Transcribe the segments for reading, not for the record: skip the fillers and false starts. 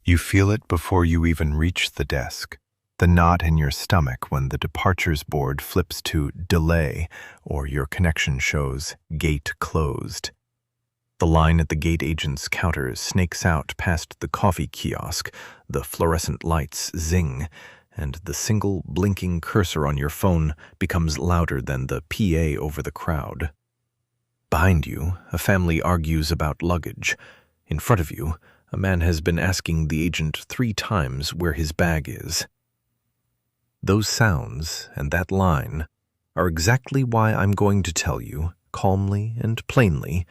You feel it before you even reach the desk, the knot in your stomach when the departures board flips to delay or your connection shows gate closed. The line at the gate agent's counter snakes out past the coffee kiosk, the fluorescent lights zing, and the single blinking cursor on your phone becomes louder than the PA over the crowd. Behind you, a family argues about luggage. In front of you, a man has been asking the agent 3 times where his bag is. Those sounds and that line are exactly why I'm going to tell you, calmly and plainly,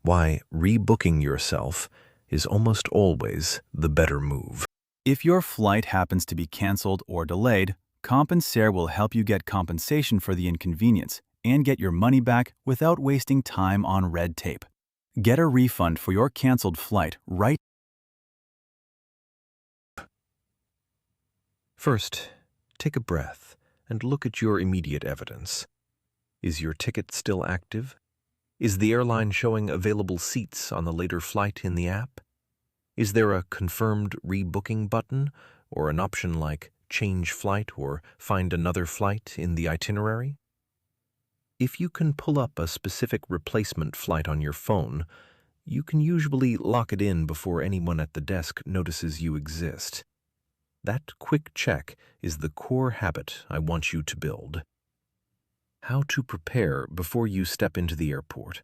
why rebooking yourself is almost always the better move. If your flight happens to be canceled or delayed, Compensair will help you get compensation for the inconvenience and get your money back without wasting time on red tape. Get a refund for your canceled flight right. First, take a breath and look at your immediate evidence. Is your ticket still active? Is the airline showing available seats on the later flight in the app? Is there a confirmed rebooking button or an option like change flight or find another flight in the itinerary? If you can pull up a specific replacement flight on your phone, you can usually lock it in before anyone at the desk notices you exist. That quick check is the core habit I want you to build. How to prepare before you step into the airport.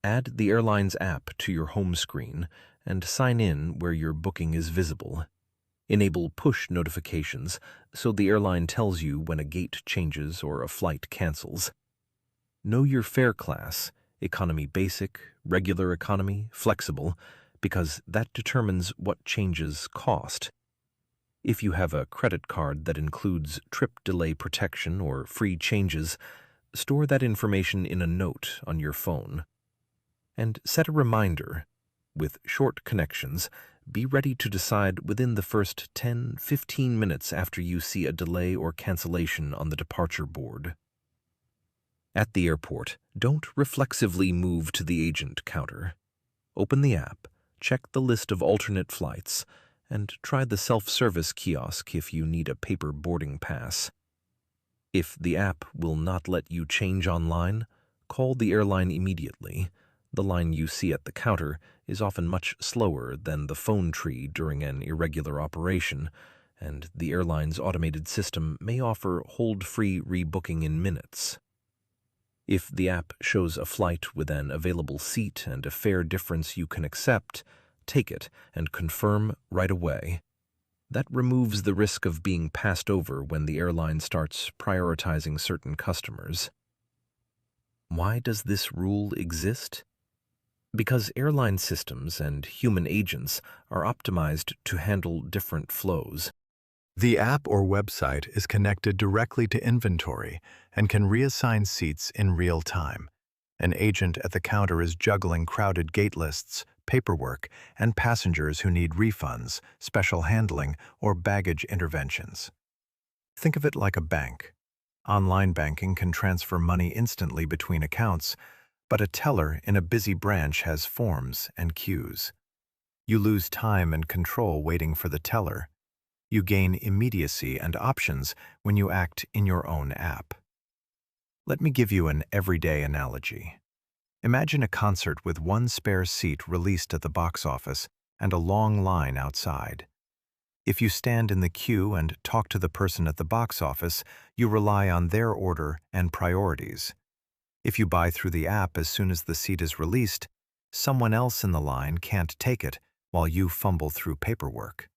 Add the airline's app to your home screen and sign in where your booking is visible. Enable push notifications so the airline tells you when a gate changes or a flight cancels. Know your fare class, economy basic, regular economy, flexible, because that determines what changes cost. If you have a credit card that includes trip delay protection or free changes, store that information in a note on your phone. And set a reminder. With short connections, be ready to decide within the first 10-15 minutes after you see a delay or cancellation on the departure board. At the airport, don't reflexively move to the agent counter. Open the app, check the list of alternate flights, and try the self-service kiosk if you need a paper boarding pass. If the app will not let you change online, call the airline immediately. The line you see at the counter is often much slower than the phone tree during an irregular operation, and the airline's automated system may offer hold-free rebooking in minutes. If the app shows a flight with an available seat and a fare difference you can accept, take it and confirm right away. That removes the risk of being passed over when the airline starts prioritizing certain customers. Why does this rule exist? Because airline systems and human agents are optimized to handle different flows. The app or website is connected directly to inventory and can reassign seats in real time. An agent at the counter is juggling crowded gate lists, paperwork, and passengers who need refunds, special handling, or baggage interventions. Think of it like a bank. Online banking can transfer money instantly between accounts, but a teller in a busy branch has forms and queues. You lose time and control waiting for the teller. You gain immediacy and options when you act in your own app. Let me give you an everyday analogy. Imagine a concert with one spare seat released at the box office and a long line outside. If you stand in the queue and talk to the person at the box office, you rely on their order and priorities. If you buy through the app as soon as the seat is released, someone else in the line can't take it while you fumble through paperwork.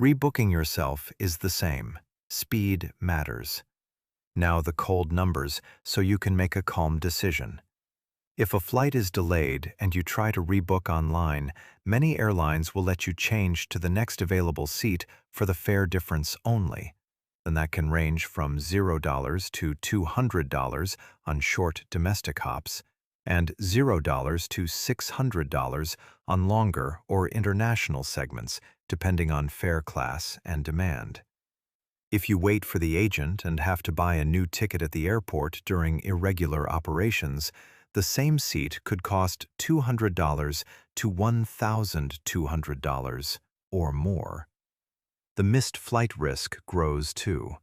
Rebooking yourself is the same. Speed matters. Now the cold numbers so you can make a calm decision. If a flight is delayed and you try to rebook online, many airlines will let you change to the next available seat for the fare difference only. Then that can range from $0 to $200 on short domestic hops and $0 to $600 on longer or international segments, depending on fare class and demand. If you wait for the agent and have to buy a new ticket at the airport during irregular operations, the same seat could cost $200 to $1,200. or more. The missed flight risk grows too.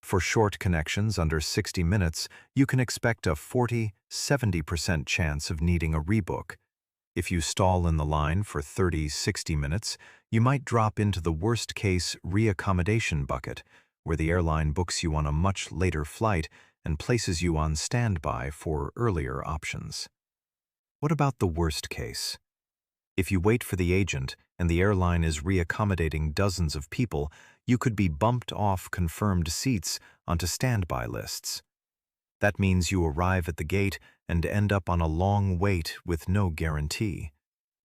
For short connections under 60 minutes, you can expect a 40–70% chance of needing a rebook. If you stall in the line for 30–60 minutes, you might drop into the worst-case reaccommodation bucket, where the airline books you on a much later flight and places you on standby for earlier options. What about the worst case? If you wait for the agent and the airline is reaccommodating dozens of people, you could be bumped off confirmed seats onto standby lists. That means you arrive at the gate and end up on a long wait with no guarantee.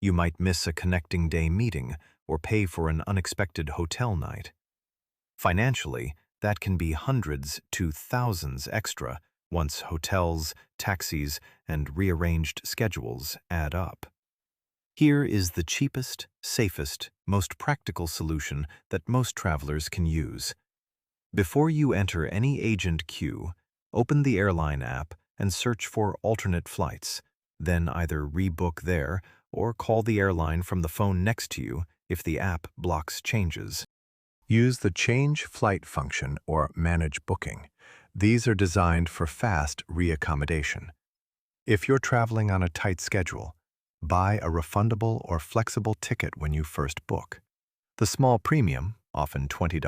You might miss a connecting day meeting or pay for an unexpected hotel night. Financially, that can be hundreds to thousands extra once hotels, taxis, and rearranged schedules add up. Here is the cheapest, safest, most practical solution that most travelers can use. Before you enter any agent queue, open the airline app and search for alternate flights, then either rebook there or call the airline from the phone next to you if the app blocks changes. Use the Change Flight function or Manage Booking. These are designed for fast reaccommodation. If you're traveling on a tight schedule, buy a refundable or flexible ticket when you first book. The small premium, often $20,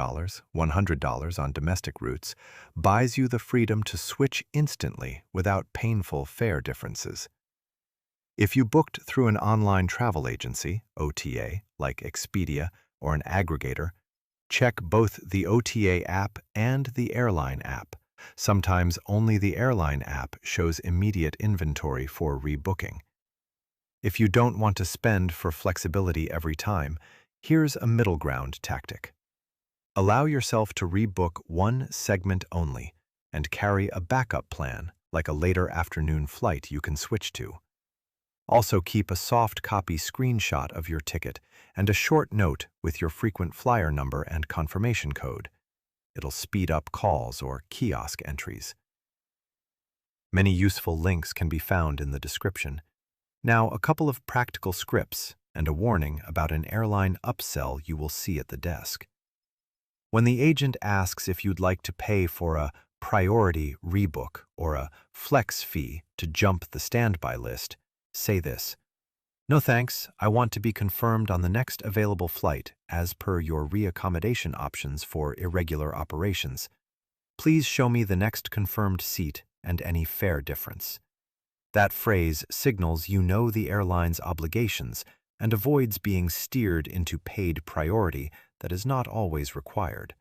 $100 on domestic routes, buys you the freedom to switch instantly without painful fare differences. If you booked through an online travel agency, OTA, like Expedia or an aggregator, check both the OTA app and the airline app. Sometimes only the airline app shows immediate inventory for rebooking. If you don't want to spend for flexibility every time, here's a middle ground tactic. Allow yourself to rebook one segment only and carry a backup plan, like a later afternoon flight you can switch to. Also keep a soft copy screenshot of your ticket and a short note with your frequent flyer number and confirmation code. It'll speed up calls or kiosk entries. Many useful links can be found in the description. Now, a couple of practical scripts and a warning about an airline upsell you will see at the desk. When the agent asks if you'd like to pay for a priority rebook or a flex fee to jump the standby list, say this: "No thanks, I want to be confirmed on the next available flight as per your reaccommodation options for irregular operations. Please show me the next confirmed seat and any fare difference." That phrase signals you know the airline's obligations and avoids being steered into paid priority that is not always required.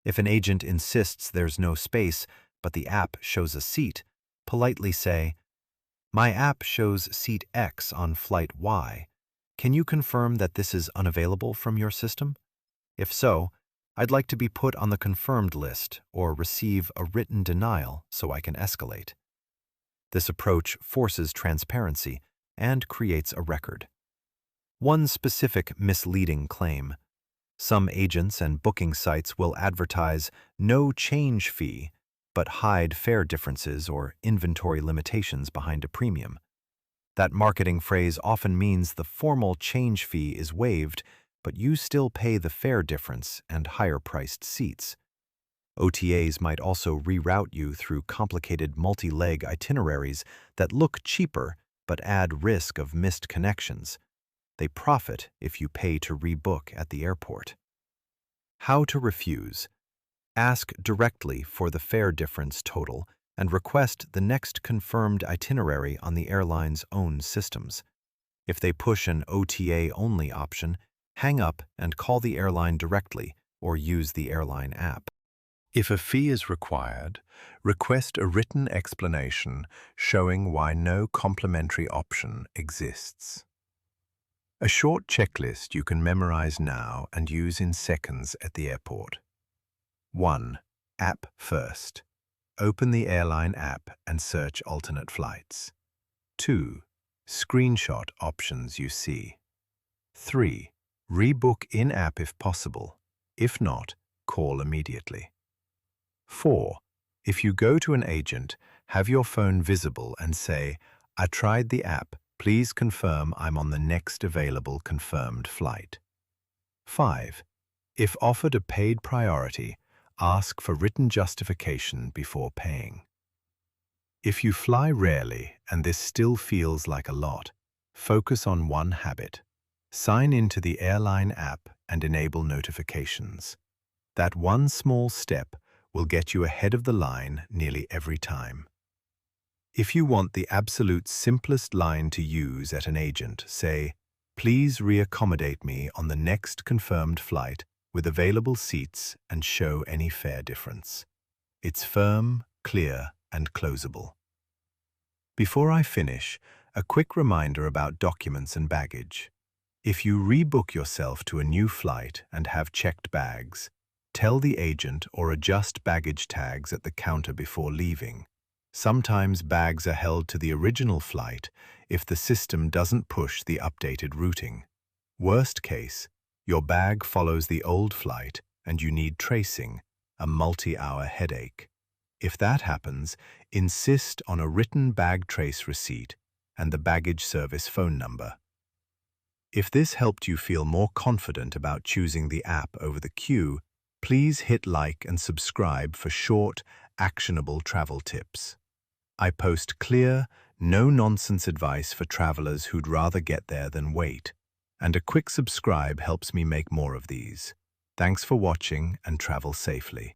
If an agent insists there's no space, but the app shows a seat, politely say, "My app shows seat X on flight Y. Can you confirm that this is unavailable from your system? If so, I'd like to be put on the confirmed list or receive a written denial so I can escalate." This approach forces transparency and creates a record. One specific misleading claim: some agents and booking sites will advertise no change fee, but hide fare differences or inventory limitations behind a premium. That marketing phrase often means the formal change fee is waived, but you still pay the fare difference and higher-priced seats. OTAs might also reroute you through complicated multi-leg itineraries that look cheaper but add risk of missed connections. They profit if you pay to rebook at the airport. How to refuse. Ask directly for the fare difference total and request the next confirmed itinerary on the airline's own systems. If they push an OTA-only option, hang up and call the airline directly or use the airline app. If a fee is required, request a written explanation showing why no complimentary option exists. A short checklist you can memorize now and use in seconds at the airport. 1. App first. Open the airline app and search alternate flights. 2. Screenshot options you see. 3. Rebook in-app if possible. If not, call immediately. 4. If you go to an agent, have your phone visible and say, "I tried the app. Please confirm I'm on the next available confirmed flight." 5. If offered a paid priority, ask for written justification before paying. If you fly rarely and this still feels like a lot, focus on one habit. Sign into the airline app and enable notifications. That one small step will get you ahead of the line nearly every time. If you want the absolute simplest line to use at an agent, say, "Please reaccommodate me on the next confirmed flight with available seats and show any fare difference." It's firm, clear, and closable. Before I finish, a quick reminder about documents and baggage. If you rebook yourself to a new flight and have checked bags, tell the agent or adjust baggage tags at the counter before leaving. Sometimes bags are held to the original flight if the system doesn't push the updated routing. Worst case, your bag follows the old flight and you need tracing, a multi-hour headache. If that happens, insist on a written bag trace receipt and the baggage service phone number. If this helped you feel more confident about choosing the app over the queue, please hit like and subscribe for short, actionable travel tips. I post clear, no-nonsense advice for travelers who'd rather get there than wait, and a quick subscribe helps me make more of these. Thanks for watching and travel safely.